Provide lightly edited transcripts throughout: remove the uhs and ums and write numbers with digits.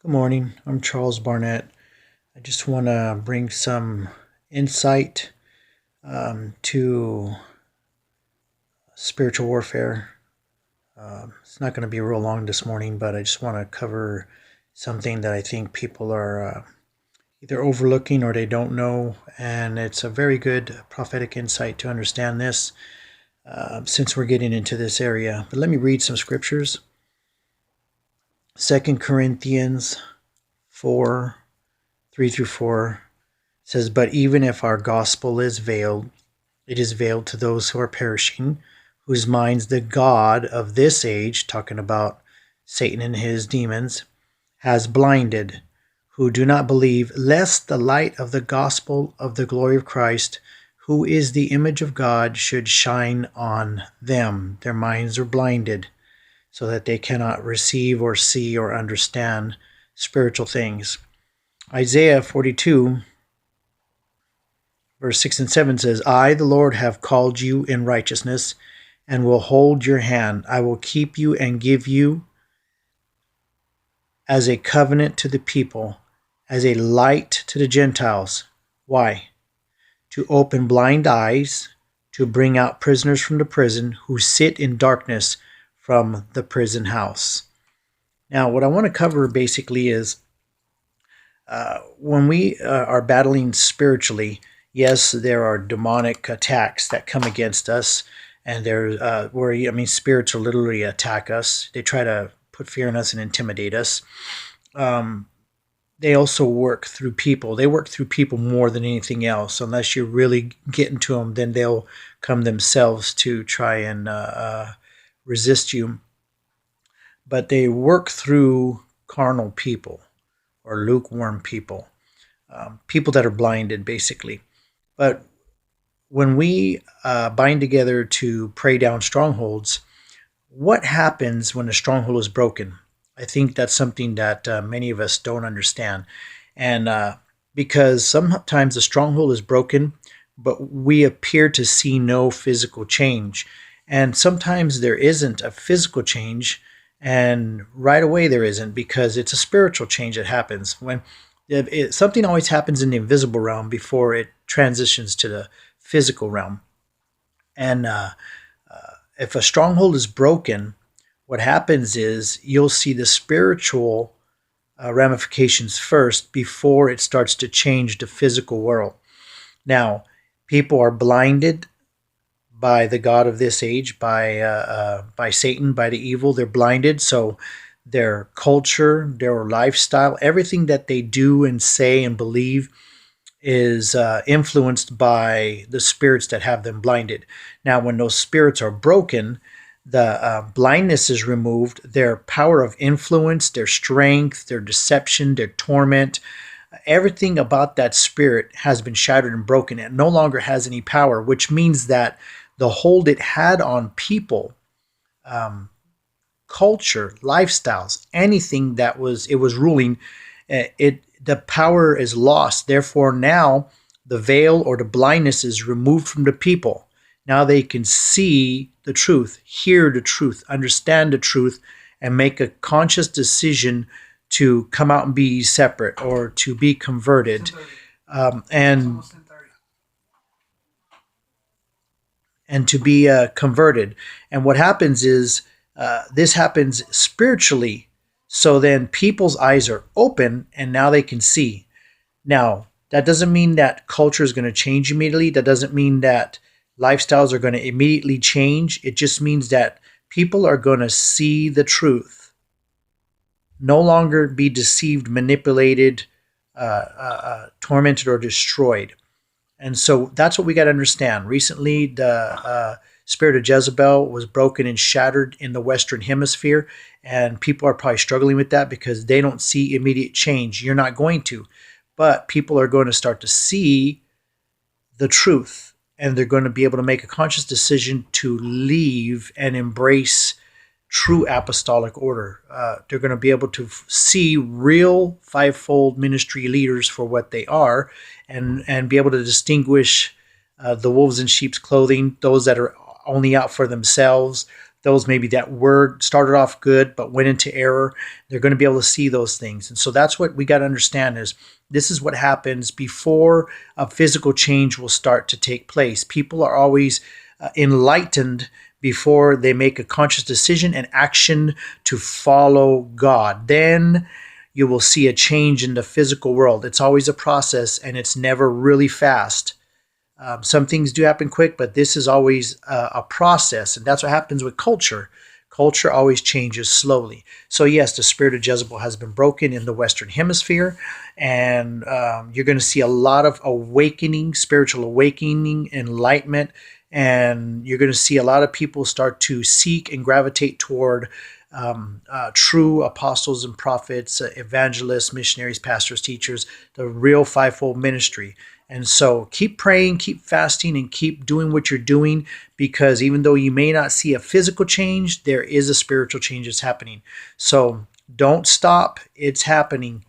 Good morning. I'm Charles Barnett. I just want to bring some insight to spiritual warfare. It's not going to be real long this morning, but I just want to cover something that I think people are either overlooking or they don't know. And it's a very good prophetic insight to understand this since we're getting into this area. But let me read some scriptures. 2 Corinthians 4 3 through 4 says, "But even if our gospel is veiled, it is veiled to those who are perishing, whose minds the God of this age," talking about Satan and his demons, "has blinded, who do not believe, lest the light of the gospel of the glory of Christ, who is the image of God, should shine on them." Their minds are blinded so that they cannot receive or see or understand spiritual things. Isaiah 42 Verse 6 and 7 says, "I, the Lord, have called you in righteousness, and will hold your hand. I will keep you and give you as a covenant to the people, as a light to the Gentiles." Why? To open blind eyes, to bring out prisoners from the prison who sit in darkness from the prison house. Now, what I want to cover basically is when we are battling spiritually, yes, there are demonic attacks that come against us, and spirits will literally attack us. They try to put fear in us and intimidate us. They also work through people. They work through people more than anything else. Unless you really get into them, then they'll come themselves to try and resist you. But they work through carnal people or lukewarm people, people that are blinded, basically. But when we bind together to pray down strongholds, what happens when a stronghold is broken? I think that's something that many of us don't understand. And because sometimes the stronghold is broken, but we appear to see no physical change. And sometimes there isn't a physical change, and right away there isn't, because it's a spiritual change that happens. Something always happens in the invisible realm before it transitions to the physical realm. And if a stronghold is broken, what happens is you'll see the spiritual ramifications first before it starts to change the physical world. Now, people are blinded by the god of this age, by Satan, by the evil. They're blinded, so their culture, their lifestyle, everything that they do and say and believe is influenced by the spirits that have them blinded. Now, when those spirits are broken, the blindness is removed, their power of influence, their strength, their deception, their torment, everything about that spirit has been shattered and broken. It no longer has any power, which means that the hold it had on people, culture, lifestyles, anything that it was ruling, the power is lost. Therefore, now the veil or the blindness is removed from the people. Now they can see the truth, hear the truth, understand the truth, and make a conscious decision to come out and be separate or to be converted. And to be converted. And what happens is this happens spiritually. So then people's eyes are open and now they can see. Now, that doesn't mean that culture is going to change immediately. That doesn't mean that lifestyles are going to immediately change. It just means that people are going to see the truth, no longer be deceived, manipulated, tormented, or destroyed. And so that's what we got to understand. Recently, the spirit of Jezebel was broken and shattered in the Western Hemisphere, and people are probably struggling with that because they don't see immediate change. You're not going to, but people are going to start to see the truth, and they're going to be able to make a conscious decision to leave and embrace true apostolic order. They're going to be able to see real fivefold ministry leaders for what they are, and be able to distinguish the wolves in sheep's clothing, those that are only out for themselves, those maybe that word started off good but went into error. They're going to be able to see those things. And so that's what we got to understand is this is what happens before a physical change will start to take place. People are always enlightened before they make a conscious decision and action to follow God. Then you will see a change in the physical world. It's always a process and it's never really fast. Some things do happen quick, but this is always a process, and that's what happens with culture. Culture always changes slowly. So yes, the spirit of Jezebel has been broken in the Western Hemisphere, and you're going to see a lot of awakening, spiritual awakening, enlightenment, and you're going to see a lot of people start to seek and gravitate toward true apostles and prophets, evangelists, missionaries, pastors, teachers, the real fivefold ministry. And so keep praying, keep fasting, and keep doing what you're doing, because even though you may not see a physical change, there is a spiritual change that's happening. So don't stop. It's happening.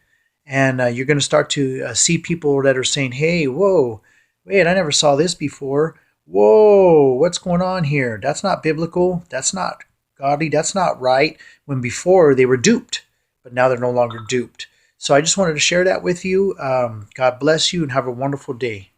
And you're going to start to see people that are saying, hey, whoa, wait, I never saw this before. Whoa, what's going on here? That's not biblical. That's not godly. That's not right. When before they were duped, but now they're no longer duped. So I just wanted to share that with you. God bless you and have a wonderful day.